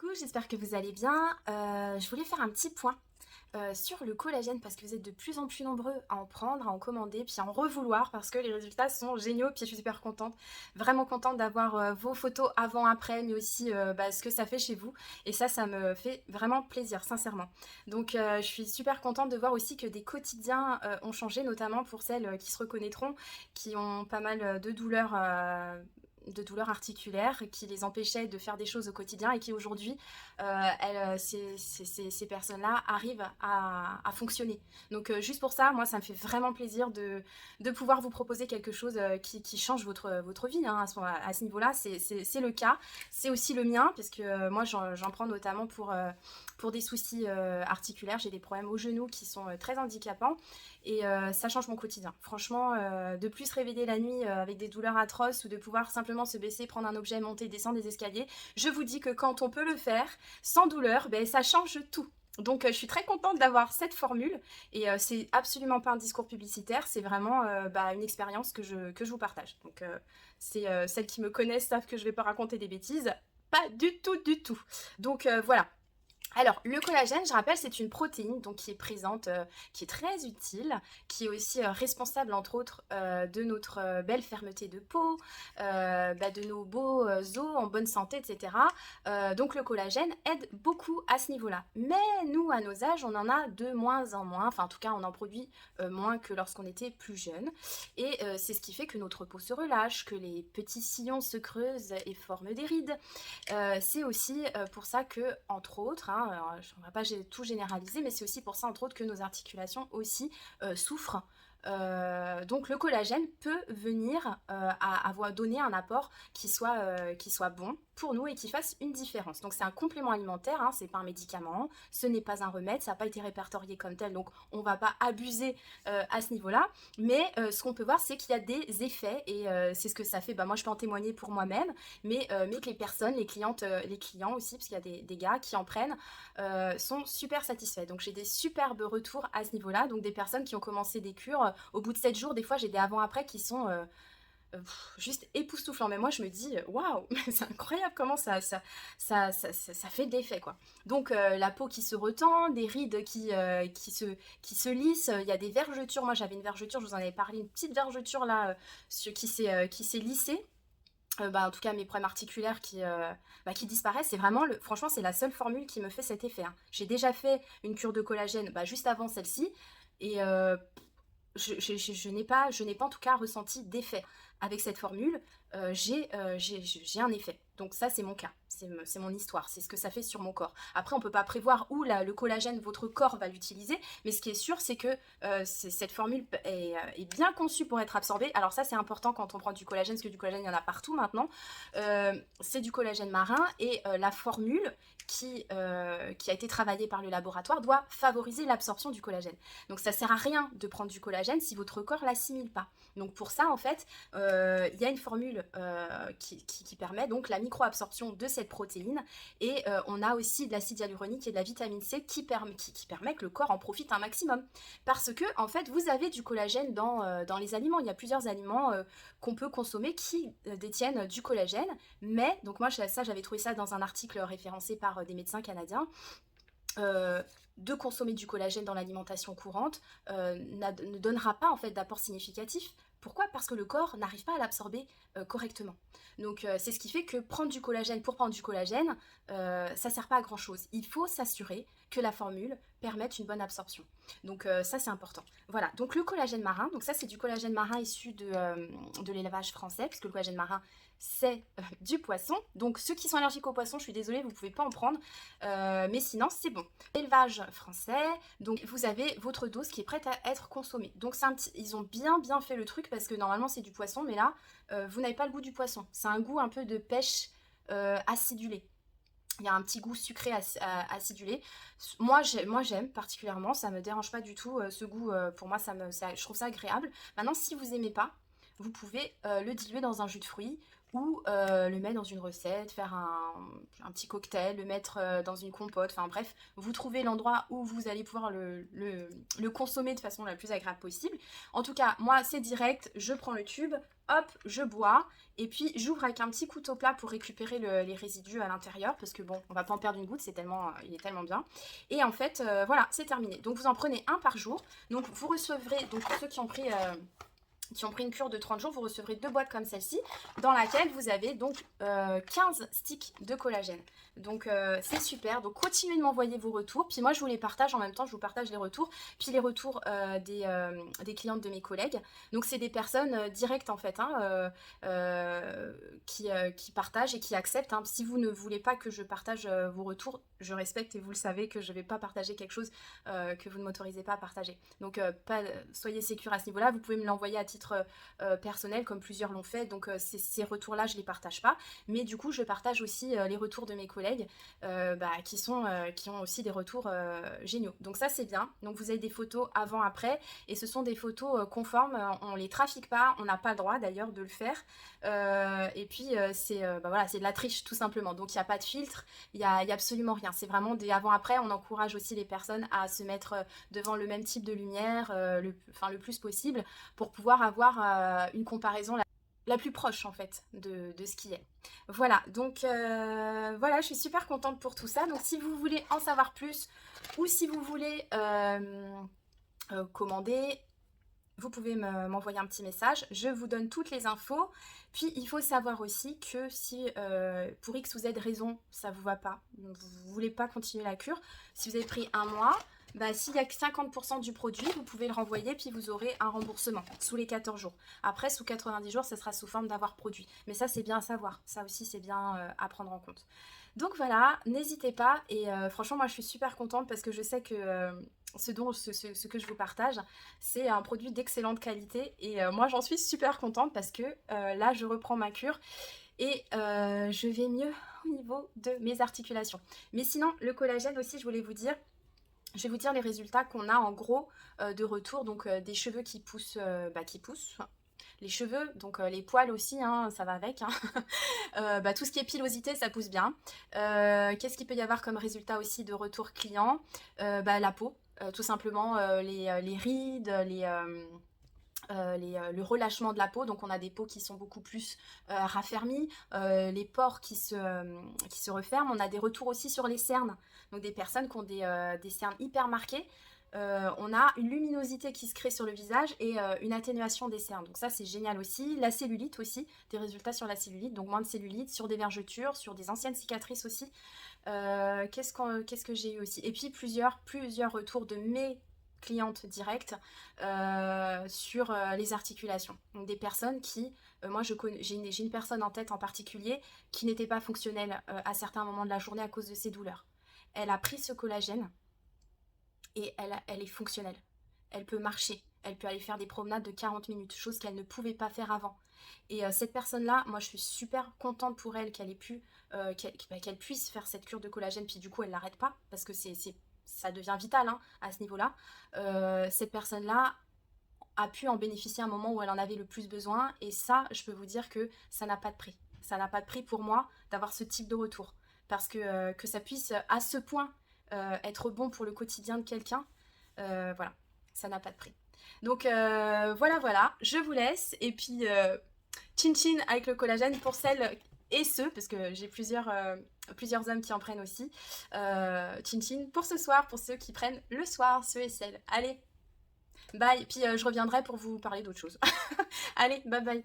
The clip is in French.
Coucou, j'espère que vous allez bien. Je voulais faire un petit point sur le collagène parce que vous êtes de plus en plus nombreux à en prendre, à en commander, puis à en revouloir parce que les résultats sont géniaux. Puis je suis super contente, vraiment contente d'avoir vos photos avant-après, mais aussi ce que ça fait chez vous. Et ça me fait vraiment plaisir, sincèrement. Donc je suis super contente de voir aussi que des quotidiens ont changé, notamment pour celles qui se reconnaîtront, qui ont pas mal de douleurs articulaires qui les empêchaient de faire des choses au quotidien et qui aujourd'hui, ces personnes-là arrivent à fonctionner. Donc juste pour ça, moi ça me fait vraiment plaisir de pouvoir vous proposer quelque chose qui change votre vie hein, à ce niveau-là. C'est le cas, c'est aussi le mien, parce que moi j'en prends notamment pour des soucis articulaires. J'ai des problèmes au genou qui sont très handicapants et ça change mon quotidien. Franchement, de plus se réveiller la nuit avec des douleurs atroces ou de pouvoir simplement se baisser, prendre un objet, monter, descendre des escaliers, je vous dis que quand on peut le faire sans douleur, ben, ça change tout. Donc je suis très contente d'avoir cette formule et c'est absolument pas un discours publicitaire, c'est vraiment une expérience que je vous partage. Donc celles qui me connaissent savent que je vais pas raconter des bêtises, pas du tout du tout. Donc voilà. Alors, le collagène, je rappelle, c'est une protéine donc, qui est présente, qui est très utile, qui est aussi responsable, entre autres, de notre belle fermeté de peau, de nos beaux os en bonne santé, etc. Donc, le collagène aide beaucoup à ce niveau-là. Mais nous, à nos âges, on en a de moins en moins. Enfin, en tout cas, on en produit moins que lorsqu'on était plus jeune. Et c'est ce qui fait que notre peau se relâche, que les petits sillons se creusent et forment des rides. C'est aussi pour ça que, entre autres, hein, on ne va pas tout généraliser, mais c'est aussi pour ça, entre autres, que nos articulations aussi souffrent. Donc le collagène peut venir à avoir donné un apport qui soit bon pour nous et qui fasse une différence. Donc c'est un complément alimentaire, hein, c'est pas un médicament, ce n'est pas un remède, ça n'a pas été répertorié comme tel, donc on va pas abuser à ce niveau-là. Mais ce qu'on peut voir, c'est qu'il y a des effets et c'est ce que ça fait. Moi je peux en témoigner pour moi-même, mais que les personnes, les clientes, les clients aussi, parce qu'il y a des gars qui en prennent, sont super satisfaits. Donc j'ai des superbes retours à ce niveau-là, donc des personnes qui ont commencé des cures au bout de 7 jours, des fois j'ai des avant-après qui sont juste époustouflants. Mais moi je me dis, waouh, c'est incroyable comment ça fait de l'effet quoi. Donc la peau qui se retend, des rides qui se lissent, il y a des vergetures. Moi j'avais une vergeture, je vous en avais parlé, une petite vergeture là qui s'est lissée. En tout cas mes problèmes articulaires qui disparaissent, c'est vraiment franchement c'est la seule formule qui me fait cet effet hein. J'ai déjà fait une cure de collagène juste avant celle-ci et je n'ai pas en tout cas ressenti d'effet avec cette formule. J'ai un effet, donc ça c'est mon cas, c'est mon histoire, c'est ce que ça fait sur mon corps. Après on peut pas prévoir où le collagène votre corps va l'utiliser, mais ce qui est sûr c'est que cette formule est bien conçue pour être absorbée. Alors ça c'est important quand on prend du collagène, parce que du collagène il y en a partout maintenant. C'est du collagène marin et la formule qui a été travaillée par le laboratoire doit favoriser l'absorption du collagène. Donc ça sert à rien de prendre du collagène si votre corps l'assimile pas. Donc pour ça en fait il y a une formule qui permet donc la micro-absorption de cette protéine et on a aussi de l'acide hyaluronique et de la vitamine C qui permet que le corps en profite un maximum. Parce que en fait vous avez du collagène dans les aliments. Il y a plusieurs aliments qu'on peut consommer qui détiennent du collagène, mais donc moi j'avais trouvé ça dans un article référencé par des médecins canadiens. De consommer du collagène dans l'alimentation courante ne donnera pas en fait d'apport significatif. Pourquoi? Parce que le corps n'arrive pas à l'absorber correctement. Donc c'est ce qui fait que prendre du collagène pour prendre du collagène, ça sert pas à grand chose. Il faut s'assurer que la formule permette une bonne absorption. Donc ça c'est important. Voilà, donc le collagène marin, donc ça c'est du collagène marin issu de l'élevage français, puisque le collagène marin c'est du poisson. Donc ceux qui sont allergiques au poisson, je suis désolée, vous ne pouvez pas en prendre, mais sinon c'est bon. Élevage français, donc vous avez votre dose qui est prête à être consommée. Donc ils ont bien fait le truc parce que normalement c'est du poisson, mais là vous n'avez pas le goût du poisson. C'est un goût un peu de pêche acidulé. Il y a un petit goût sucré acidulé. Moi j'aime particulièrement, ça me dérange pas du tout ce goût. Pour moi je trouve ça agréable. Maintenant si vous aimez pas, vous pouvez le diluer dans un jus de fruits ou le mettre dans une recette, faire un petit cocktail, le mettre dans une compote, enfin bref, vous trouvez l'endroit où vous allez pouvoir le consommer de façon la plus agréable possible. En tout cas, moi c'est direct, je prends le tube, hop, je bois, et puis j'ouvre avec un petit couteau plat pour récupérer les résidus à l'intérieur, parce que bon, on va pas en perdre une goutte, c'est tellement, il est tellement bien. Et en fait, voilà, c'est terminé. Donc vous en prenez un par jour, donc vous recevrez, donc pour ceux qui ont pris une cure de 30 jours, vous recevrez 2 boîtes comme celle-ci, dans laquelle vous avez donc 15 sticks de collagène. Donc c'est super, donc continuez de m'envoyer vos retours, puis moi je vous les partage en même temps, je vous partage les retours, puis les retours des clientes de mes collègues. Donc c'est des personnes directes en fait, hein, qui partagent et qui acceptent, hein. Si vous ne voulez pas que je partage vos retours, je respecte et vous le savez que je ne vais pas partager quelque chose que vous ne m'autorisez pas à partager. Donc soyez sécure à ce niveau-là, vous pouvez me l'envoyer à titre personnel comme plusieurs l'ont fait, donc ces retours-là je ne les partage pas, mais du coup je partage aussi les retours de mes collègues qui ont aussi des retours géniaux. Donc ça c'est bien, donc vous avez des photos avant-après et ce sont des photos conformes, on les trafique pas, on n'a pas le droit d'ailleurs de le faire et puis c'est de la triche tout simplement, donc il n'y a pas de filtre, il n'y a absolument rien, c'est vraiment des avant-après. On encourage aussi les personnes à se mettre devant le même type de lumière le plus possible pour pouvoir avoir une comparaison la plus proche en fait de ce qui est. Voilà, donc voilà, je suis super contente pour tout ça. Donc si vous voulez en savoir plus ou si vous voulez commander, vous pouvez m'envoyer un petit message, je vous donne toutes les infos. Puis il faut savoir aussi que si pour X ou Z raison ça vous va pas, vous ne voulez pas continuer la cure, si vous avez pris un mois, s'il n'y a que 50% du produit, vous pouvez le renvoyer puis vous aurez un remboursement sous les 14 jours. Après, sous 90 jours, ça sera sous forme d'avoir produit. Mais ça, c'est bien à savoir. Ça aussi, c'est bien à prendre en compte. Donc voilà, n'hésitez pas. Et franchement, moi, je suis super contente parce que je sais que ce que je vous partage, c'est un produit d'excellente qualité. Et moi, j'en suis super contente parce que là, je reprends ma cure. Et je vais mieux au niveau de mes articulations. Mais sinon, le collagène aussi, je voulais vous dire, je vais vous dire les résultats qu'on a en gros de retour, donc des cheveux qui poussent, les cheveux, donc les poils aussi, hein, ça va avec, hein. Tout ce qui est pilosité, ça pousse bien. Qu'est-ce qu'il peut y avoir comme résultat aussi de retour client? La peau, tout simplement, les rides, le relâchement de la peau, donc on a des peaux qui sont beaucoup plus raffermies, les pores qui se referment, on a des retours aussi sur les cernes, donc des personnes qui ont des cernes hyper marquées, on a une luminosité qui se crée sur le visage et une atténuation des cernes, donc ça c'est génial aussi. La cellulite aussi, des résultats sur la cellulite, donc moins de cellulite, sur des vergetures, sur des anciennes cicatrices aussi. Qu'est-ce que j'ai eu aussi? Et puis plusieurs retours de mes clientes directes sur les articulations. Donc des personnes qui, moi j'ai une personne en tête en particulier qui n'était pas fonctionnelle à certains moments de la journée à cause de ses douleurs. Elle a pris ce collagène et elle est fonctionnelle. Elle peut marcher, elle peut aller faire des promenades de 40 minutes, chose qu'elle ne pouvait pas faire avant. Et cette personne-là, moi je suis super contente pour elle qu'elle ait pu, qu'elle puisse faire cette cure de collagène, puis du coup elle l'arrête pas, parce que ça devient vital hein, à ce niveau-là. Cette personne-là a pu en bénéficier à un moment où elle en avait le plus besoin, et ça, je peux vous dire que ça n'a pas de prix. Ça n'a pas de prix pour moi d'avoir ce type de retour, parce que ça puisse à ce point être bon pour le quotidien de quelqu'un, voilà, ça n'a pas de prix. Donc voilà, je vous laisse, et puis chin chin avec le collagène pour celles et ceux, parce que j'ai plusieurs hommes qui en prennent aussi. Chin chin pour ce soir, pour ceux qui prennent le soir, ceux et celles. Allez, bye, puis je reviendrai pour vous parler d'autre chose. Allez, bye bye.